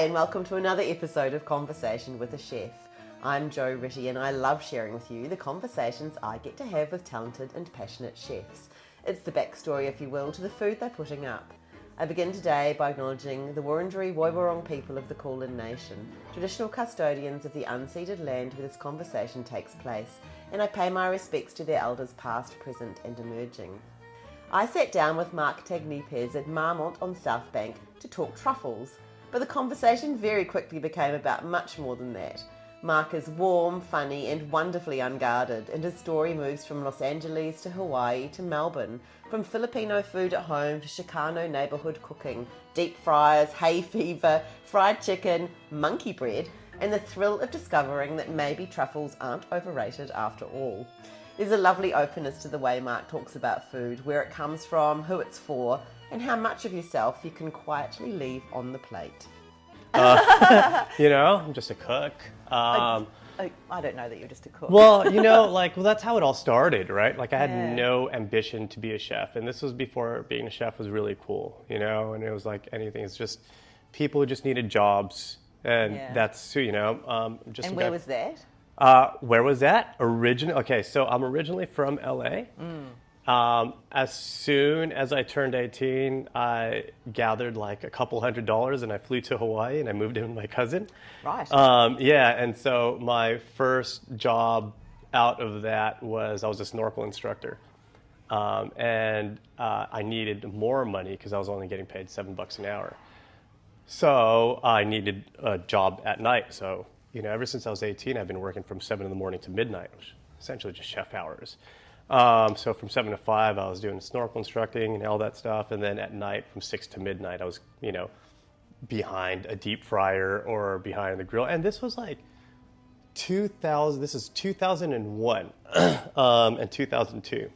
and welcome to another episode of Conversation with a Chef. I'm Jo Ritty and I love sharing with you the conversations I get to have with talented and passionate chefs. It's the backstory, if you will, to the food they're putting up. I begin today by acknowledging the Wurundjeri Woiwurrung people of the Kulin Nation, traditional custodians of the unceded land where this conversation takes place, and I pay my respects to their elders past, present and emerging. I sat down with Mark Tagnipez at Marmont on South Bank to talk truffles, but the conversation very quickly became about much more than that. Mark is warm, funny and wonderfully unguarded, and his story moves from Los Angeles to Hawaii to Melbourne, from Filipino food at home to Chicano neighbourhood cooking, deep fryers, hay fever, fried chicken, monkey bread, and the thrill of discovering that maybe truffles aren't overrated after all. There's a lovely openness to the way Mark talks about food, where it comes from, who it's for, and how much of yourself you can quietly leave on the plate. I'm just a cook. I don't know that you're just a cook. Well, that's how it all started, right? Like I had no ambition to be a chef, and this was before being a chef was really cool, and it was like anything. It's just people who just needed jobs, and that's just. And where was that? Where was that? Okay, so I'm originally from LA. As soon as I turned 18, I gathered like a couple $100 and I flew to Hawaii and I moved in with my cousin. Right. And so my first job out of that was I was a snorkel instructor. And I needed more money because I was only getting paid $7 an hour. So I needed a job at night. So ever since I was 18, I've been working from 7 in the morning to midnight, which is essentially just chef hours. So from 7 to 5, I was doing snorkel instructing and all that stuff. And then at night, from 6 to midnight, I was, behind a deep fryer or behind the grill. And this was like 2001 and 2002.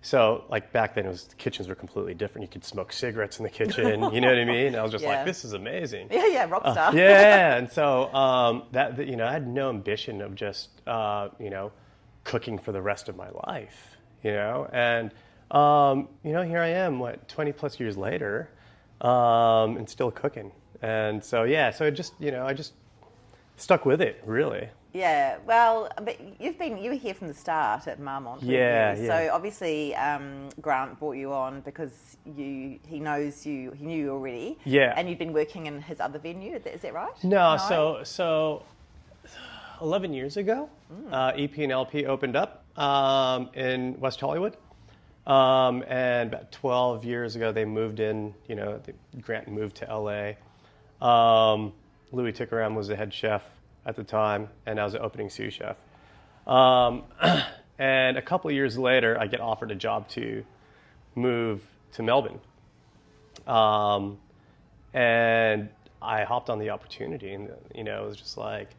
So like back then, the kitchens were completely different. You could smoke cigarettes in the kitchen, you know what I mean? And I was just like, this is amazing. Yeah, rock star. And so I had no ambition of just, cooking for the rest of my life, And, here I am, 20 plus years later, and still cooking. And so, so it just, I just stuck with it, really. Yeah, well, but you were here from the start at Marmont. Yeah. So obviously, Grant brought you on because he knew you already. Yeah. And you'd been working in his other venue. Is that right? No. So 11 years ago, EP and LP opened up in West Hollywood. And about 12 years ago, they moved in. Grant moved to LA. Louis Tickeram was the head chef at the time, and I was the opening sous chef. And a couple of years later, I get offered a job to move to Melbourne. And I hopped on the opportunity, and it was just like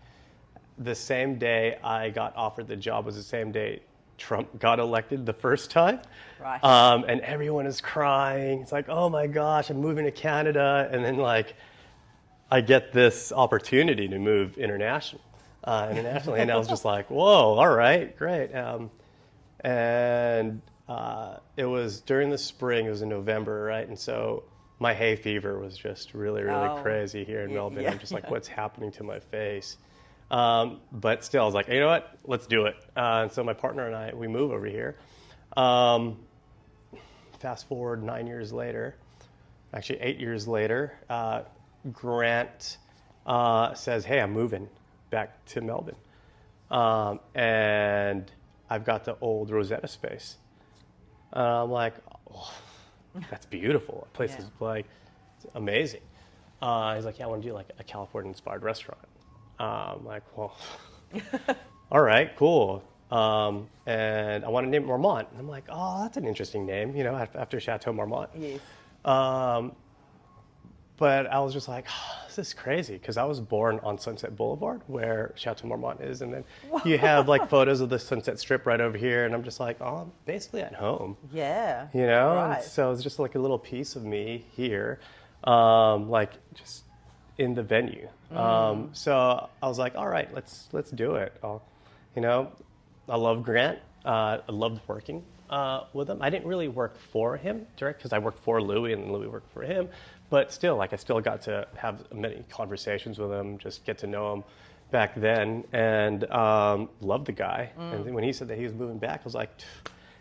the same day I got offered the job was the same day Trump got elected the first time. Right. And everyone is crying. It's like, oh my gosh, I'm moving to Canada, and then I get this opportunity to move internationally, and I was just like, whoa, all right, great. And it was during the spring, it was in November, right? And so my hay fever was just really, really crazy here in Melbourne. I'm just like, what's happening to my face? But still, I was like, you know what, let's do it. And so my partner and I, we move over here. Fast forward 9 years later, actually 8 years later, Grant says, hey, I'm moving back to Melbourne. And I've got the old Rosetta space. I'm like, oh, that's beautiful. The place is it's amazing. He's like, yeah, I want to do like a California-inspired restaurant. I'm like, well, all right, cool. And I want to name it Marmont. And I'm like, oh, that's an interesting name, after Chateau Marmont. Yes. But I was just like, oh, this is crazy, because I was born on Sunset Boulevard, where Chateau Marmont is, and then you have like photos of the Sunset Strip right over here, and I'm just like, oh, I'm basically at home. Yeah. Right. And so it's just like a little piece of me here, just in the venue. So I was like, all right, let's do it. I love Grant. I loved working. with him. I didn't really work for him direct because I worked for Louis and Louis worked for him. But still, like I still got to have many conversations with him, just get to know him back then, and loved the guy. And then when he said that he was moving back, I was like,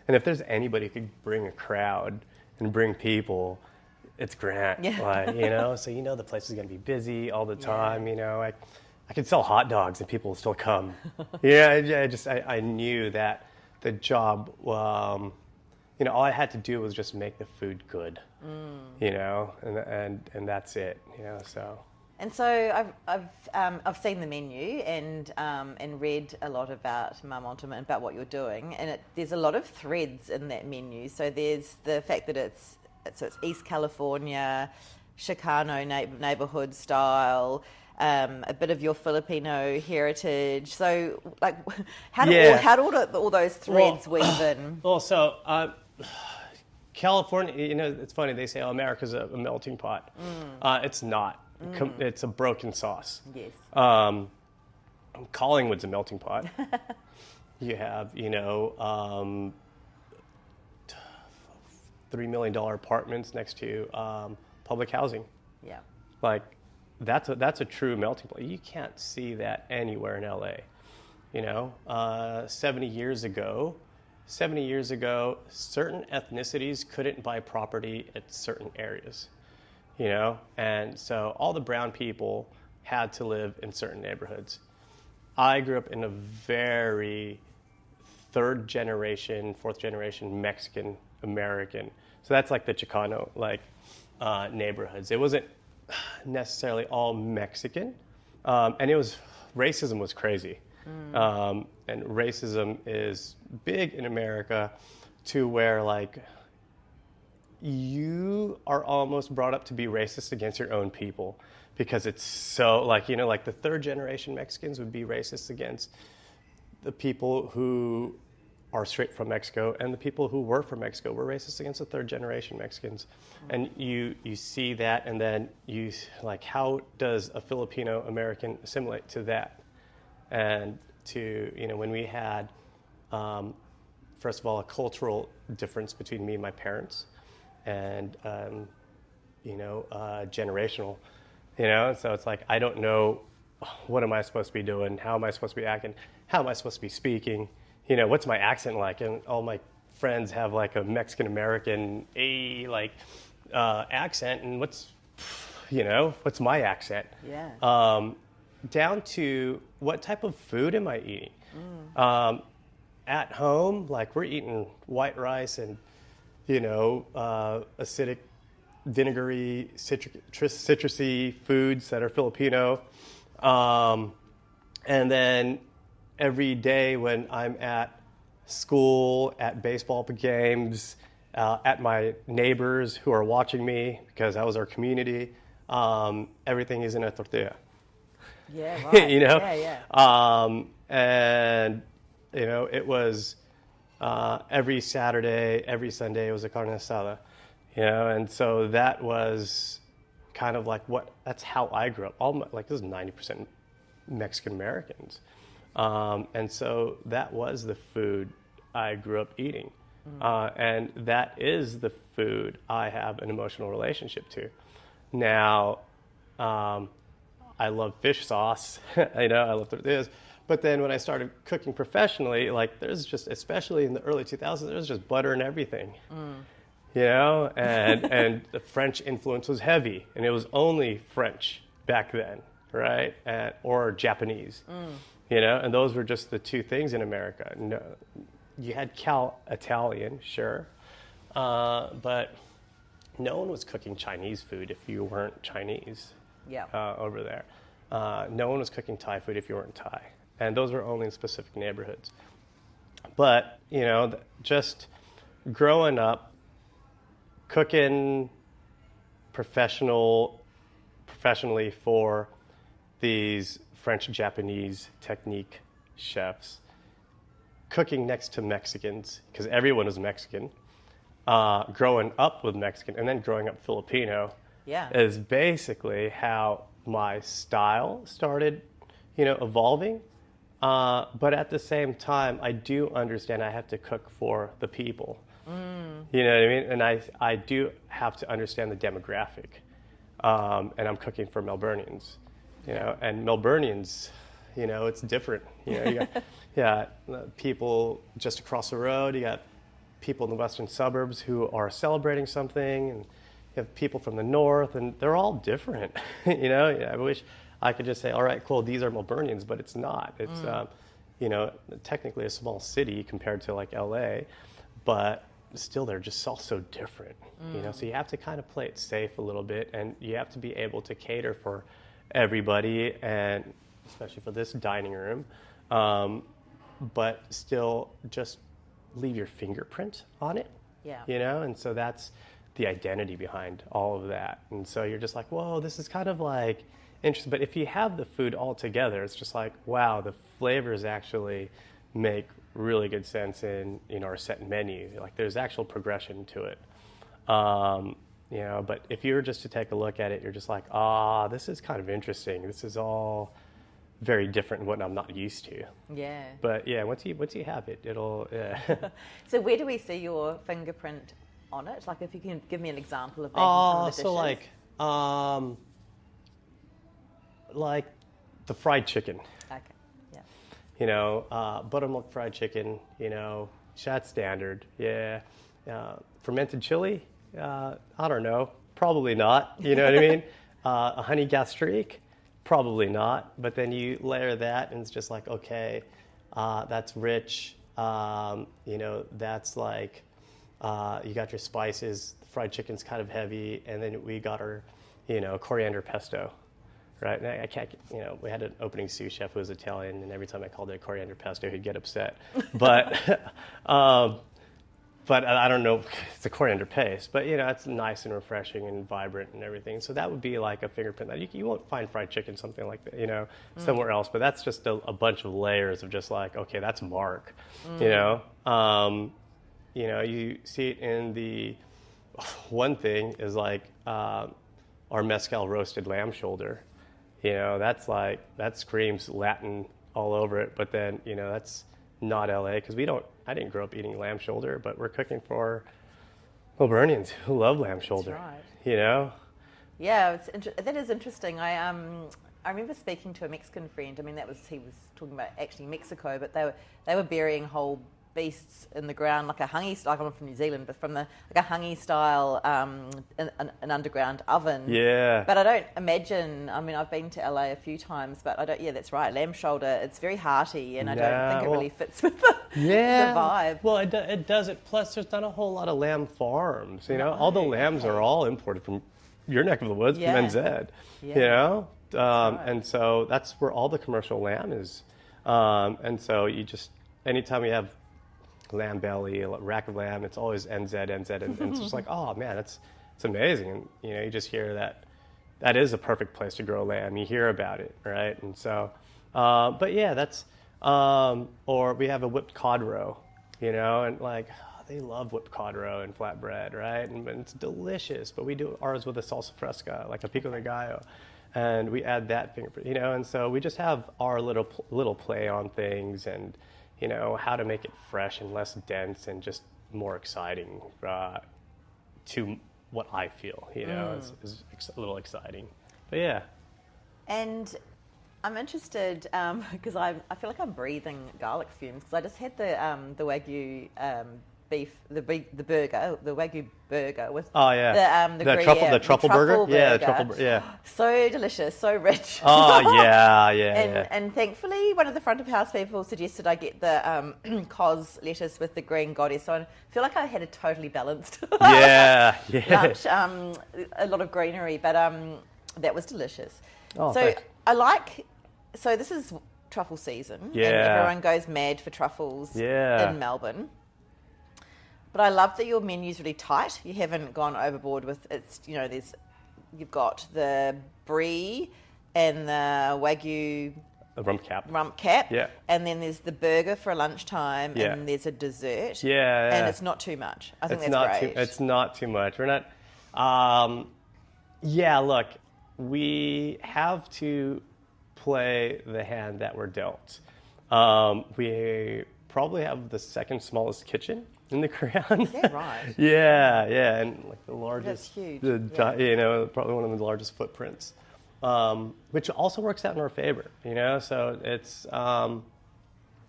and if there's anybody who could bring a crowd and bring people, it's Grant. Yeah. Like, you know, so you know the place is going to be busy all the time. You know, I could sell hot dogs and people will still come. I knew that the job, you know, all I had to do was just make the food good, you know, and that's it, you know, so. And so I've seen the menu and read a lot about Marmont and about what you're doing, and there's a lot of threads in that menu. So there's the fact that it's East California, Chicano neighbourhood style, a bit of your Filipino heritage. So, like, how do all those threads weave in? Well, so California, you know, it's funny, they say, oh, America's a melting pot. It's not. It's a broken sauce. Yes. Collingwood's a melting pot. You have, you know, $3 million apartments next to public housing. Yeah. Like, that's a true melting pot. You can't see that anywhere in LA. You know, 70 years ago, certain ethnicities couldn't buy property at certain areas. You know, and so all the brown people had to live in certain neighborhoods. I grew up in a very third generation, fourth generation Mexican American. So that's like the Chicano neighborhoods. It wasn't necessarily all Mexican, and racism was crazy. And racism is big in America to where like you are almost brought up to be racist against your own people because it's so like, you know, like the third generation Mexicans would be racist against the people who are straight from Mexico, and the people who were from Mexico were racist against the third generation Mexicans. And you see that, and then you like, how does a Filipino American assimilate to that? And to, you know, when we had, first of all, a cultural difference between me and my parents, and you know, generational, you know, so it's like I don't know what am I supposed to be doing, how am I supposed to be acting, how am I supposed to be speaking, you know, what's my accent like, and all my friends have like a Mexican American accent, and what's my accent, down to what type of food am I eating. At home, like we're eating white rice and, you know, acidic, vinegary, citrusy foods that are Filipino. And then every day when I'm at school, at baseball games, at my neighbors who are watching me, because that was our community, everything is in a tortilla. Yeah, right. You know? Yeah. And, you know, it was... every Saturday, every Sunday, it was a carne asada, you know, and so that was kind of like that's how I grew up. This is 90% Mexican Americans. And so that was the food I grew up eating. And that is the food I have an emotional relationship to. Now, I love fish sauce, you know, I love tortillas. But then when I started cooking professionally, like there's just, especially in the early 2000s, there was just butter in everything, you know, and the French influence was heavy, and it was only French back then, right? Or Japanese, you know, and those were just the two things in America. No, you had Italian, sure, but no one was cooking Chinese food if you weren't Chinese over there. No one was cooking Thai food if you weren't Thai. And those were only in specific neighborhoods. But, you know, just growing up, cooking professionally for these French-Japanese technique chefs, cooking next to Mexicans, because everyone was Mexican, growing up with Mexican, and then growing up Filipino, is basically how my style started, you know, evolving. But at the same time, I do understand I have to cook for the people. You know what I mean? And I do have to understand the demographic. And I'm cooking for Melburnians, you know, and Melburnians, you know, it's different. You know, you got people just across the road. You got people in the western suburbs who are celebrating something, and you have people from the north, and they're all different. You know, I wish I could just say, all right, cool, these are Melburnians, but it's not. It's, you know, technically a small city compared to like LA, but still they're just all so different, you know, so you have to kind of play it safe a little bit, and you have to be able to cater for everybody, and especially for this dining room, but still just leave your fingerprint on it, you know, and so that's the identity behind all of that. And so you're just like, whoa, this is kind of like interesting. But if you have the food all together, it's just like, wow, the flavors actually make really good sense in, you know, our set menu. Like there's actual progression to it. You know, but if you were just to take a look at it, you're just like, this is kind of interesting. This is all very different than what I'm not used to. Yeah. But yeah, once you have it, it'll. Yeah. So where do we see your fingerprint on it? Like if you can give me an example of that. Some of the dishes. So like the fried chicken. Okay. Yeah. You know, buttermilk fried chicken. You know, that's standard. Yeah. Fermented chili. I don't know. Probably not. You know what I mean? A honey gastrique. Probably not. But then you layer that, and it's just like, okay, that's rich. You know, that's like, you got your spices. The fried chicken's kind of heavy, and then we got our, you know, coriander pesto. Right, and I can't, you know, we had an opening sous chef who was Italian, and every time I called it coriander pesto, he'd get upset. But, but I don't know, it's a coriander paste. But, you know, it's nice and refreshing and vibrant and everything. So that would be like a fingerprint. That you won't find fried chicken, something like that, you know, somewhere else. But that's just a bunch of layers of just like, okay, that's Mark, you know. You know, you see it in the, one thing is like our mezcal roasted lamb shoulder. You know, that's like, that screams Latin all over it. But then, you know, that's not LA, because I didn't grow up eating lamb shoulder, but we're cooking for Melburnians who love lamb shoulder. That's right. You know? Yeah, that is interesting. I remember speaking to a Mexican friend. I mean, he was talking about actually Mexico, but they were burying whole beasts in the ground, like a hangi, like I'm from New Zealand, but from like a hangi style, an underground oven. Yeah. But I don't imagine. I mean, I've been to LA a few times, but I don't. Yeah, that's right. Lamb shoulder. It's very hearty, and I don't think it really fits with the vibe. Well, it doesn't. Plus, there's not a whole lot of lamb farms. You know, all the lambs are all imported from your neck of the woods, from NZ. Yeah. You know, right. And so that's where all the commercial lamb is. And so you just, anytime you have lamb belly, a rack of lamb, it's always NZ, and it's just like, oh man, it's amazing. And you know, you just hear that is a perfect place to grow lamb. You hear about it, right? And so, but yeah, that's, or we have a whipped cod roe, you know, and like, they love whipped cod roe and flatbread, right? And it's delicious, but we do ours with a salsa fresca, like a pico de gallo, and we add that fingerprint, you know, and so we just have our little play on things, and you know, how to make it fresh and less dense and just more exciting to what I feel, you know, is a little exciting. But yeah. And I'm interested because I feel like I'm breathing garlic fumes, because I just had the Wagyu beef, the burger, the Wagyu burger with the truffle burger. Yeah, the truffle. Yeah. So delicious, so rich. Oh yeah. And thankfully, one of the front of house people suggested I get the cos lettuce with the green goddess. So I feel like I had a totally balanced lunch. A lot of greenery, but that was delicious. Oh, so thanks. So this is truffle season, and everyone goes mad for truffles in Melbourne. But I love that your menu's really tight. You haven't gone overboard with it's. You know, you've got the brie and the Wagyu. The rump cap. Yeah. And then there's the burger for lunchtime, and there's a dessert. Yeah. And it's not too much. I think that's great. It's not too much. We're not. Look, we have to play the hand that we're dealt. We probably have the second smallest kitchen in the ground. Is that right? Yeah, and like the largest. That's huge. Probably one of the largest footprints, which also works out in our favor. So it's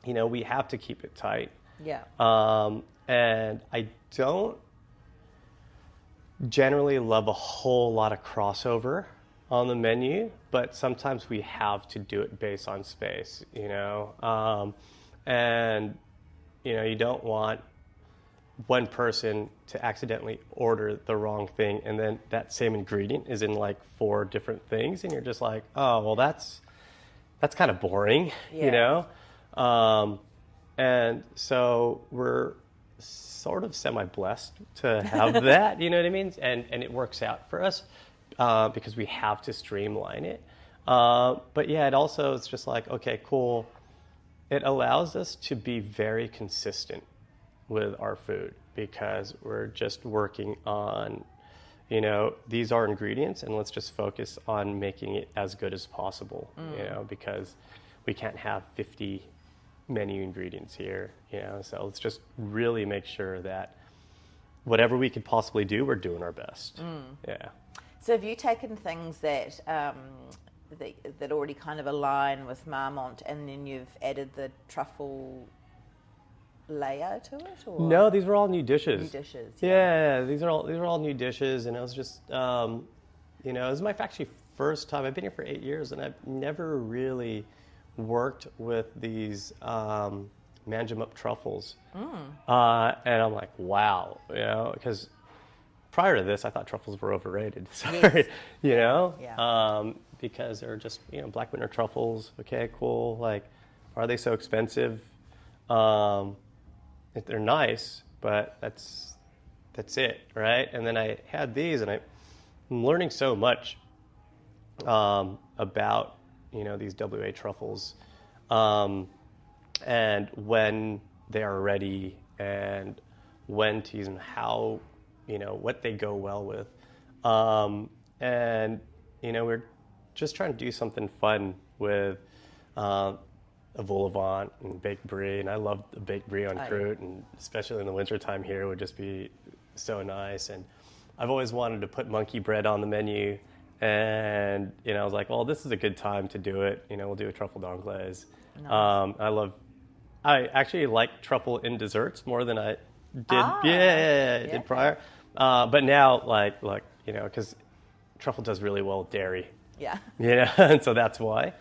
we have to keep it tight. Yeah. And I don't generally love a whole lot of crossover on the menu, but sometimes we have to do it based on space, and you don't want one person to accidentally order the wrong thing and then that same ingredient is in like 4 different things and you're just like, oh, well, that's kind of boring, and so we're sort of semi-blessed to have that, you know what I mean? And it works out for us because we have to streamline it. But yeah, it's just like, okay, cool. It allows us to be very consistent with our food because we're just working on, these are ingredients and let's just focus on making it as good as possible, because we can't have 50 menu ingredients here, so let's just really make sure that whatever we could possibly do, we're doing our best. Yeah. So have you taken things that that already kind of align with Marmont and then you've added the truffle layer to it? Or? No, these were all new dishes. New dishes. Yeah, these are all new dishes, and it was just it was my actually first time. I've been here for 8 years, and I've never really worked with these manjum-up truffles. And I'm like, wow, because prior to this, I thought truffles were overrated. Sorry, Yeah. because they're just, black winter truffles. Okay, cool. Like, are they so expensive? They're nice, but that's it, right? And then I had these, and I'm learning so much about these WA truffles, and when they are ready, and when to use them, how, what they go well with, and we're just trying to do something fun with a vol au vent and baked brie, and I love the baked brie on croûte, and especially in the wintertime here would just be so nice. And I've always wanted to put monkey bread on the menu, and I was like, well, this is a good time to do it. We'll do a truffle d'anglaise. Nice. I actually like truffle in desserts more than I did did prior. But now, because truffle does really well with dairy. Yeah. And so that's why.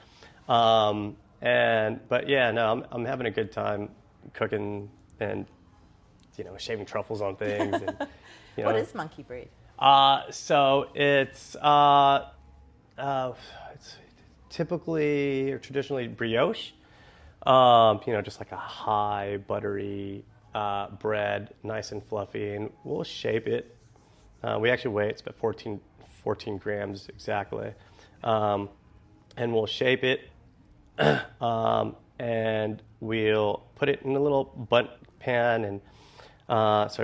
But yeah, no, I'm having a good time cooking and shaving truffles on things. And, What is monkey bread? So it's typically or traditionally brioche. Just like a high buttery bread, nice and fluffy, and we'll shape it. We actually weigh it's about 14 grams exactly, and we'll shape it. And we'll put it in a little bundt pan, and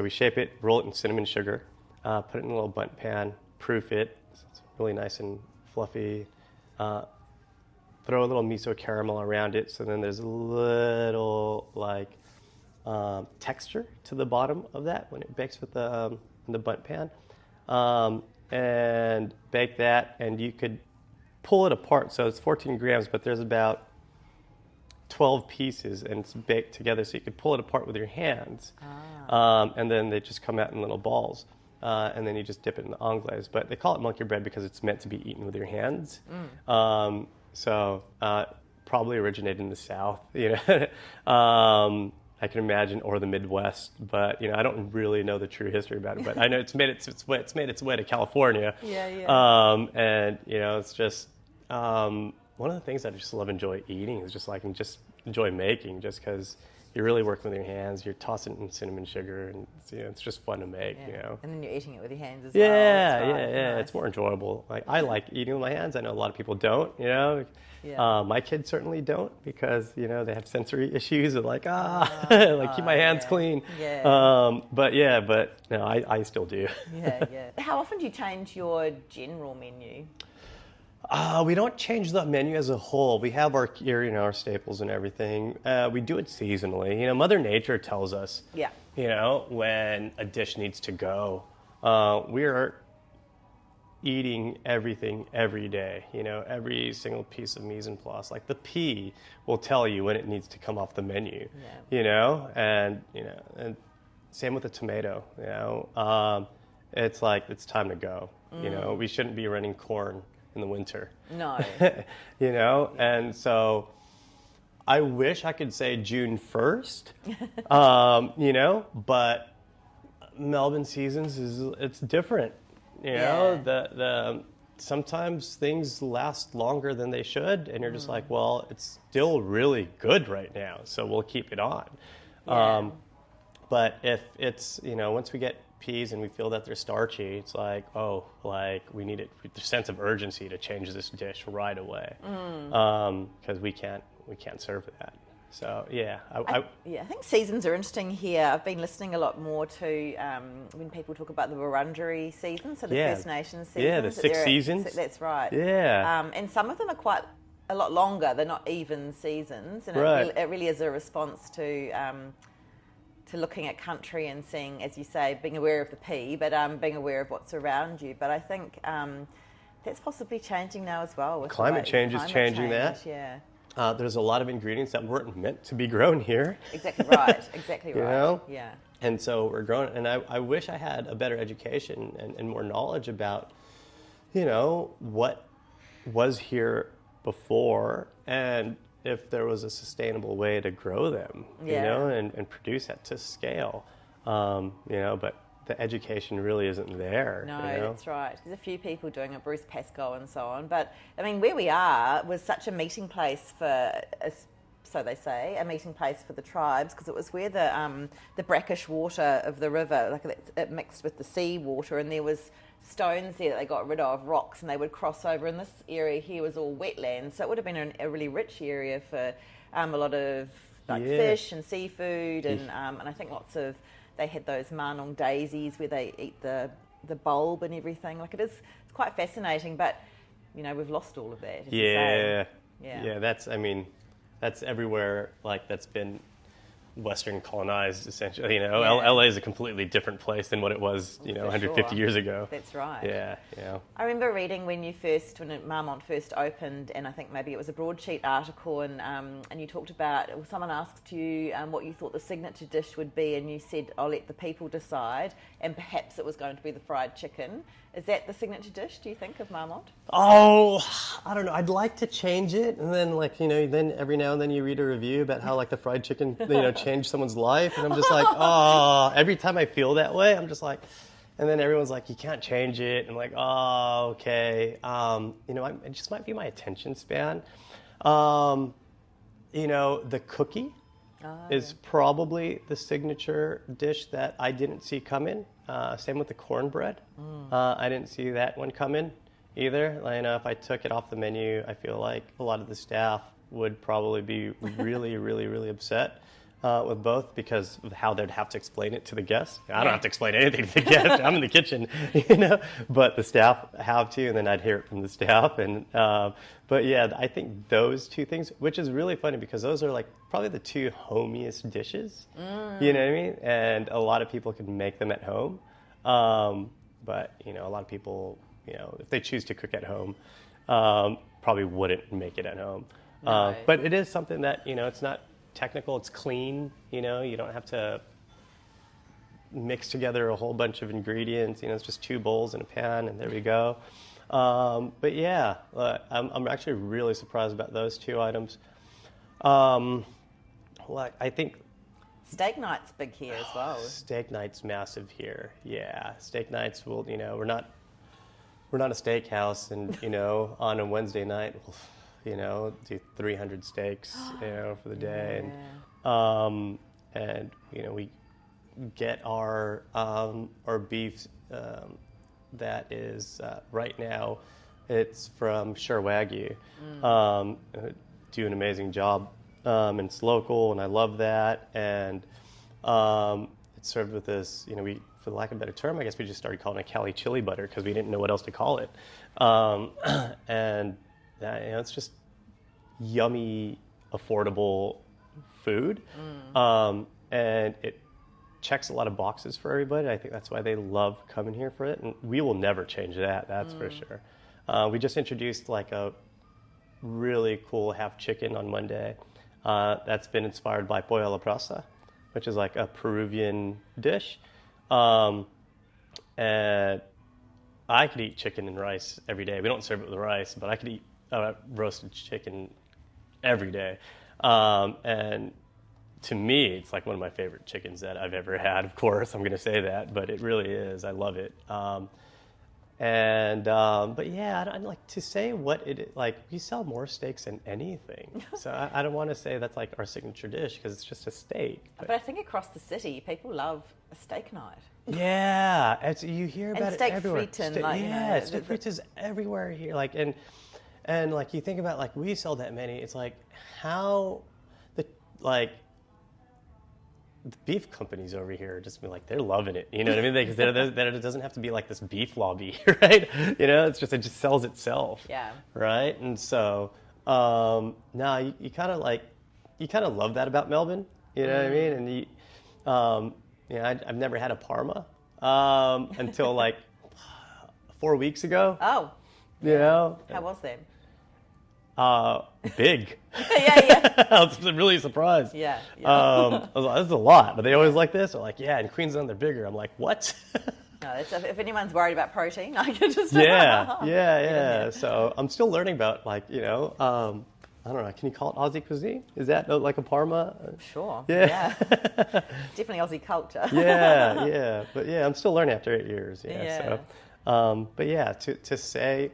we shape it, roll it in cinnamon sugar, put it in a little bundt pan, proof it, so it's really nice and fluffy. Throw a little miso caramel around it, so then there's a little texture to the bottom of that when it bakes with in the bundt pan, and bake that, and you could pull it apart. So it's 14 grams, but there's about 12 pieces, and it's baked together, so you could pull it apart with your hands. And then they just come out in little balls. And then you just dip it in the anglaise. But they call it monkey bread because it's meant to be eaten with your hands. So probably originated in the South, I can imagine, or the Midwest. But I don't really know the true history about it. But I know it's made its way to California. Yeah. And it's just one of the things I just enjoy eating is just enjoy making, just because you're really working with your hands. You're tossing it in cinnamon sugar, and it's just fun to make. And then you're eating it with your hands as well. Yeah. Nice. It's more enjoyable. I like eating with my hands. I know a lot of people don't. My kids certainly don't because they have sensory issues. They're like keep my hands clean. Yeah. But no, I still do. Yeah. How often do you change your general menu? We don't change the menu as a whole. We have our, our staples and everything. We do it seasonally. Mother Nature tells us, Yeah. when a dish needs to go. We are eating everything every day. Every single piece of mise en place. Like the pea will tell you when it needs to come off the menu. Yeah. And same with the tomato. It's like it's time to go. We shouldn't be running corn in the winter. No. And so I wish I could say June 1st, but Melbourne seasons it's different. The sometimes things last longer than they should, and you're just like, well, it's still really good right now, so we'll keep it on. Yeah. But if it's, once we get peas and we feel that they're starchy, it's like, we need it, the sense of urgency to change this dish right away, because we can't serve that. So I think seasons are interesting here. I've been listening a lot more to when people talk about the Wurundjeri season, so the First Nations seasons. Yeah, the 6 seasons. That's right. Yeah. And some of them are quite a lot longer. They're not even seasons, and right. it really is a response to looking at country and seeing, as you say, being aware of the pea, but being aware of what's around you. But I think that's possibly changing now as well. With climate change is changing that. Yeah. There's a lot of ingredients that weren't meant to be grown here. Exactly right. Exactly right. Yeah. And so we're growing, and I wish I had a better education and more knowledge about, what was here before, and if there was a sustainable way to grow them, and produce that to scale, but the education really isn't there. No, that's right. There's a few people doing it, Bruce Pascoe and so on. But, I mean, where we are was such a meeting place for, so they say, a meeting place for the tribes, because it was where the brackish water of the river, like it mixed with the sea water, and there was stones there that they got rid of, rocks, and they would cross over. And this area here was all wetlands, so it would have been a really rich area for a lot of fish and seafood, and I think lots of... They had those Marmont daisies where they eat the bulb and everything. Like it's quite fascinating, but we've lost all of that. Yeah. That's everywhere. Like that's been Western colonized, essentially. LA is a completely different place than what it was, 150 years ago. That's right. Yeah. I remember reading when Marmont first opened, and I think maybe it was a broadsheet article, and you talked about, someone asked you what you thought the signature dish would be, and you said, I'll let the people decide, and perhaps it was going to be the fried chicken. Is that the signature dish, do you think, of Marmont? Oh, I don't know. I'd like to change it, and then then every now and then you read a review about how the fried chicken, changed someone's life, and I'm just like, every time I feel that way, I'm just like, and then everyone's like, you can't change it, and I'm like, okay, it just might be my attention span. The cookie is probably the signature dish that I didn't see coming. Same with the cornbread. I didn't see that one coming either. If I took it off the menu, I feel like a lot of the staff would probably be really, really, really upset with both, because of how they'd have to explain it to the guests. I don't have to explain anything to the guests. I'm in the kitchen, but the staff have to, and then I'd hear it from the staff. And but yeah, I think those two things, which is really funny because those are probably the two homiest dishes. You know what I mean? And a lot of people can make them at home, but a lot of people, if they choose to cook at home, probably wouldn't make it at home. No. But it is something that it's not technical, it's clean, you don't have to mix together a whole bunch of ingredients, it's just 2 bowls in a pan and there we go. But yeah, I'm actually really surprised about those 2 items. I think steak night's big here as well. Steak night's massive here. Yeah, steak nights will, we're not a steakhouse, and on a Wednesday night do 300 steaks, for the day. Yeah. And we get our beef that is right now, it's from Sure Wagyu. Do an amazing job, and it's local, and I love that. And served with this, we, for lack of a better term, I guess we just started calling it Cali chili butter because we didn't know what else to call it. And it's just yummy, affordable food. And it checks a lot of boxes for everybody. I think that's why they love coming here for it. And we will never change that, that's for sure. We just introduced like a really cool half chicken on Monday. That's been inspired by pollo a la brasa, which is like a Peruvian dish. And I could eat chicken and rice every day. We don't serve it with rice, but I could eat roasted chicken every day. And to me, it's like one of my favorite chickens that I've ever had. Of course, I'm going to say that, but it really is. I love it. But yeah, I'd like to say what it is. Like, we sell more steaks than anything. So I don't want to say that's like our signature dish because it's just a steak. But I think across the city, people love a steak night. Yeah, you hear about it everywhere. And steak frites, steak frites is everywhere here. Like, and like you think about, like, we sell that many. It's like how the beef companies over here just be like, they're loving it. You know what I mean? Because it doesn't have to be like this beef lobby, right? It just sells itself. Yeah. Right. And so now you kind of love that about Melbourne. You know what I mean? And I've never had a Parma until like 4 weeks ago. Oh. How was that? Big. Yeah. I was really surprised. Yeah. I was like, this is a lot. But they always like this. They're like, yeah, in Queensland they're bigger. I'm like, what? No, if anyone's worried about protein, I can just... Yeah. So I'm still learning about, like, I don't know, can you call it Aussie cuisine? Is that like a Parma? Sure. Yeah. Definitely Aussie culture. Yeah. But yeah, I'm still learning after 8 years. Yeah. So, but yeah, to say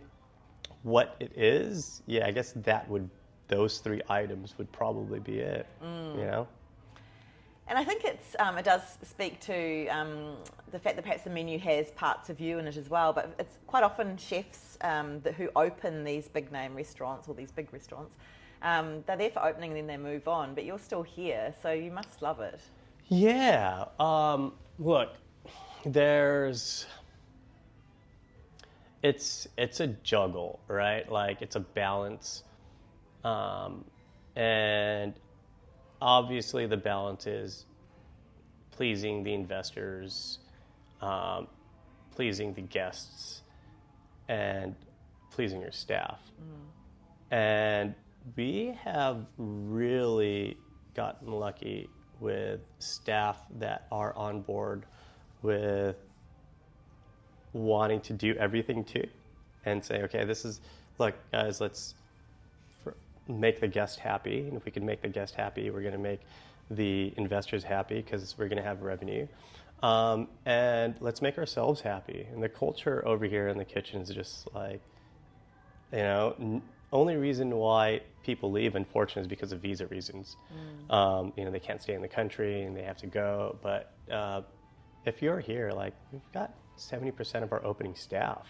what it is, I guess those 3 items would probably be it, And I think it does speak to the fact that perhaps the menu has parts of you in it as well, but it's quite often chefs who open these big name restaurants or these big restaurants, they're there for opening and then they move on, but you're still here, so you must love it. Yeah. Look, it's a juggle, right? Like, it's a balance. And obviously the balance is pleasing the investors, pleasing the guests, and pleasing your staff. And we have really gotten lucky with staff that are on board with wanting to do everything too, and say, okay, look, guys, let's make the guest happy. And if we can make the guest happy, we're going to make the investors happy because we're going to have revenue. And let's make ourselves happy. And the culture over here in the kitchen is just like, only reason why people leave, unfortunately, is because of visa reasons. They can't stay in the country and they have to go. But if you're here, like, we've got 70% of our opening staff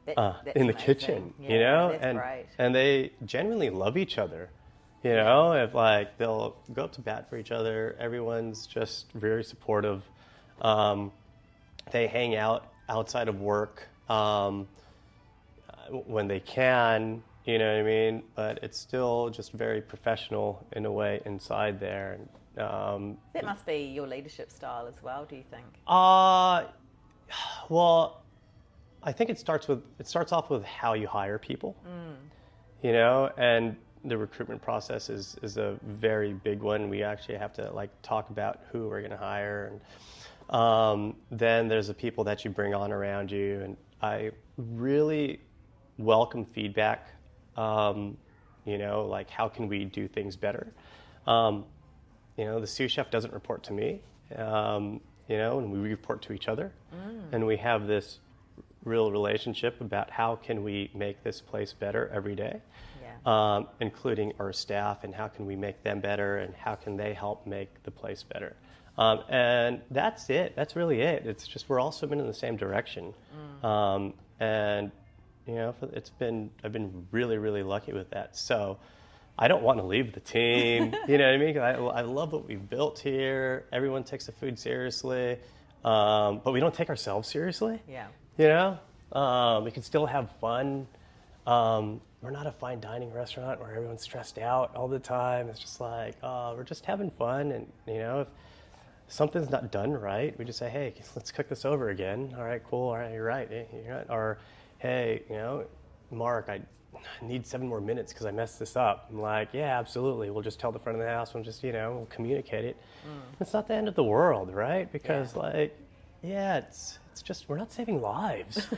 in the amazing. Kitchen, That's great. And they genuinely love each other, if like they'll go up to bat for each other. Everyone's just very supportive. They hang out outside of work when they can, you know what I mean? But it's still just very professional in a way inside there. That must be your leadership style as well, do you think? Well, I think it starts off with how you hire people, and the recruitment process is a very big one. We actually have to talk about who we're going to hire, and then there's the people that you bring on around you. And I really welcome feedback. How can we do things better? The sous chef doesn't report to me, and we report to each other, and we have this real relationship about how can we make this place better every day, including our staff, and how can we make them better, and how can they help make the place better. And that's it. That's really it. It's just we're all swimming in the same direction. And I've been really, really lucky with that. So I don't want to leave the team. You know what I mean? I love what we've built here. Everyone takes the food seriously, but we don't take ourselves seriously. Yeah. You know, we can still have fun. We're not a fine dining restaurant where everyone's stressed out all the time. It's just like, we're just having fun. And, you know, if something's not done right, we just say, hey, let's cook this over again. All right, cool. All right, you're right. You're right. Or, hey, you know, Mark, I need 7 more minutes because I messed this up. I'm like, yeah, absolutely. We'll just tell the front of the house. We'll just, you know, we'll communicate it. It's not the end of the world, right? Because, like, yeah, it's just, we're not saving lives.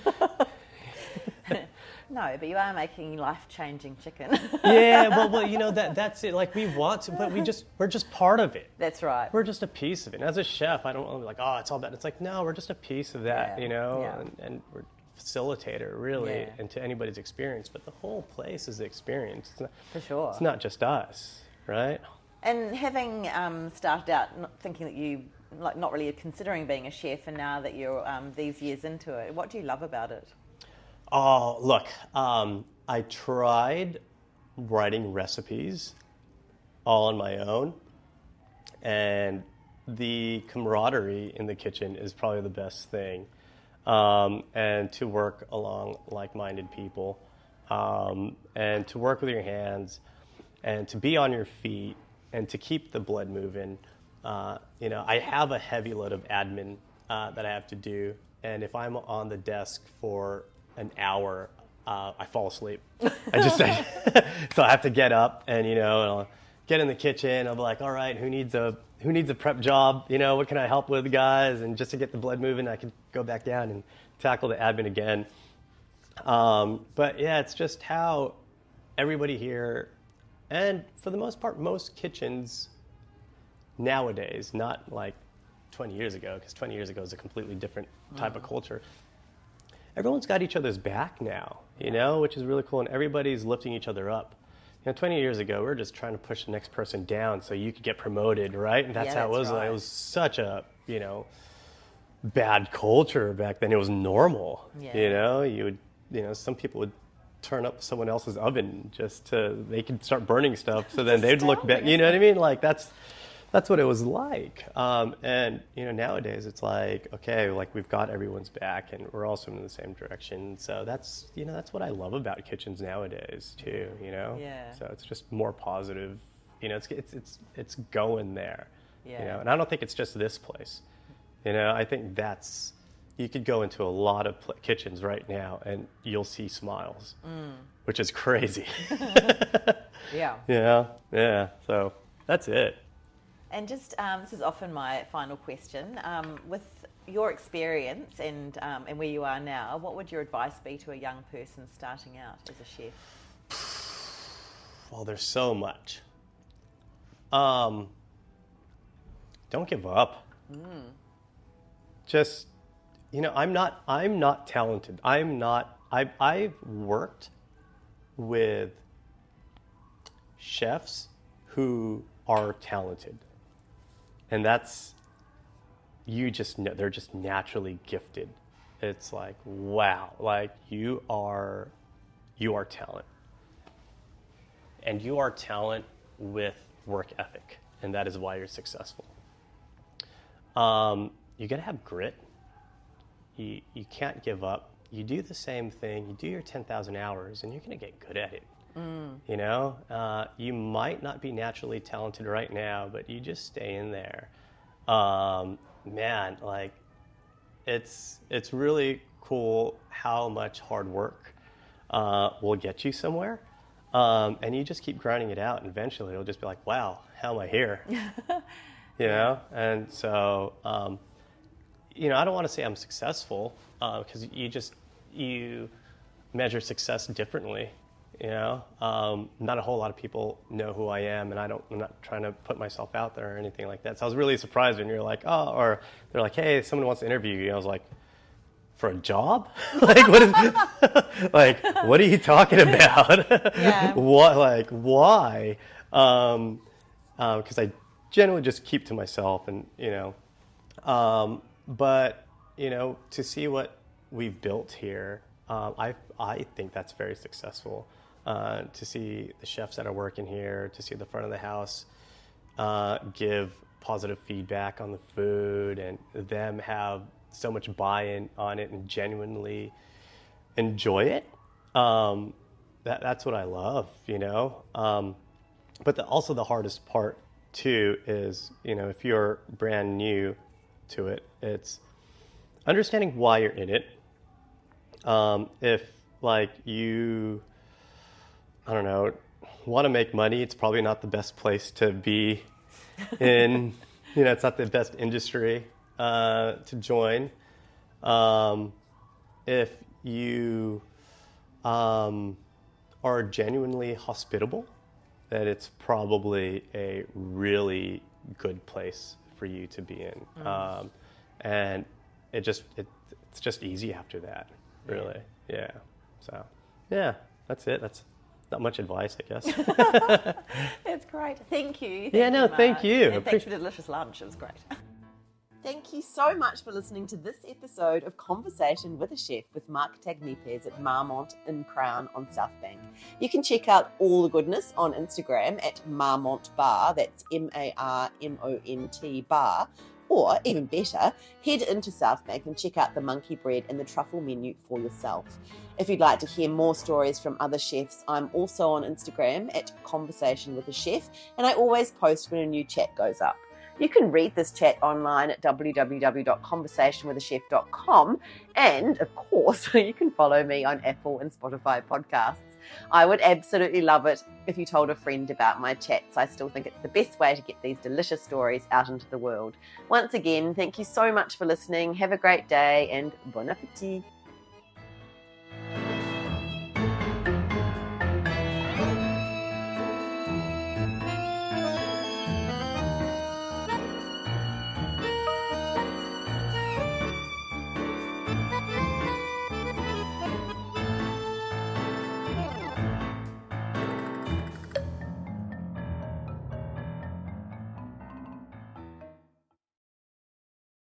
No, but you are making life-changing chicken. Yeah, well, you know, that's it. Like, we want to, but we're just part of it. That's right. We're just a piece of it. And as a chef, I don't want to be like, oh, it's all bad. It's like, no, we're just a piece of that, you know, and we're facilitator, really, into anybody's experience. But the whole place is the experience. It's not, for sure. It's not just us, right? And having started out thinking that you, like, not really considering being a chef, and now that you're these years into it, what do you love about it? Oh, look, I tried writing recipes all on my own, and the camaraderie in the kitchen is probably the best thing. And to work along like-minded people, and to work with your hands, and to be on your feet, and to keep the blood moving. You know, I have a heavy load of admin that I have to do, and if I'm on the desk for an hour, I fall asleep. So I have to get up and, you know, I'll get in the kitchen. I'll be like, all right, who needs a prep job? You know, what can I help with, guys? And just to get the blood moving, I can go back down and tackle the admin again. But yeah, it's just how everybody here, and for the most part, most kitchens nowadays, not like 20 years ago, because 20 years ago is a completely different type of culture. Everyone's got each other's back now, you know, which is really cool, and everybody's lifting each other up. You know, 20 years ago, we were just trying to push the next person down so you could get promoted, right? And that's how it was. Right. It was such a, you know, bad culture back then. It was normal, you know. You know, some people would turn up someone else's oven just to, they could start burning stuff, so then they'd look better. You know what I mean? Like, that's what it was like. And, you know, nowadays it's like, okay, like, we've got everyone's back and we're all swimming in the same direction. So that's, you know, that's what I love about kitchens nowadays too, you know? Yeah. So it's just more positive, you know, it's going there, you know? And I don't think it's just this place, you know? I think you could go into a lot of kitchens right now and you'll see smiles, which is crazy. Yeah. Yeah. So that's it. And just, this is often my final question. With your experience and where you are now, what would your advice be to a young person starting out as a chef? Well, there's so much. Don't give up. Just, you know, I'm not talented. I've worked with chefs who are talented. And that's, you just know, they're just naturally gifted. It's like, wow, like, you are talent. And you are talent with work ethic, and that is why you're successful. You gotta have grit. You can't give up. You do the same thing, you do your 10,000 hours, and you're gonna get good at it. You know, you might not be naturally talented right now, but you just stay in there. Man, like, it's really cool how much hard work will get you somewhere. And you just keep grinding it out, and eventually it'll just be like, wow, how am I here? You know? And so, you know, I don't want to say I'm successful, because you measure success differently. You know, not a whole lot of people know who I am, and I'm not trying to put myself out there or anything like that. So I was really surprised when you're like, oh, or they're like, hey, someone wants to interview you. I was like, for a job? Like, what is, like, what are you talking about? What, like, why? Because I generally just keep to myself, and, you know, but, you know, to see what we've built here, I think that's very successful. to see the chefs that are working here, to see the front of the house give positive feedback on the food, and them have so much buy-in on it and genuinely enjoy it. That's what I love, you know. But also the hardest part too is, you know, if you're brand new to it, it's understanding why you're in it. If like you, I don't know, want to make money, it's probably not the best place to be in. You know, it's not the best industry to join. If you are genuinely hospitable, that it's probably a really good place for you to be in. And it's just easy after that, really. Yeah. So, yeah, that's it. That's not much advice, I guess. That's great. Thank you. Thank you. And thanks for the delicious lunch. It was great. Thank you so much for listening to this episode of Conversation with a Chef with Mark Tagnipez at Marmont in Crown on South Bank. You can check out all the goodness on Instagram at Marmont Bar, that's MARMONT bar, or even better, head into South Bank and check out the monkey bread and the truffle menu for yourself. If you'd like to hear more stories from other chefs, I'm also on Instagram at Conversation with a Chef, and I always post when a new chat goes up. You can read this chat online at www.conversationwithachef.com, and of course, you can follow me on Apple and Spotify podcasts. I would absolutely love it if you told a friend about my chats. I still think it's the best way to get these delicious stories out into the world. Once again, thank you so much for listening. Have a great day and bon appetit.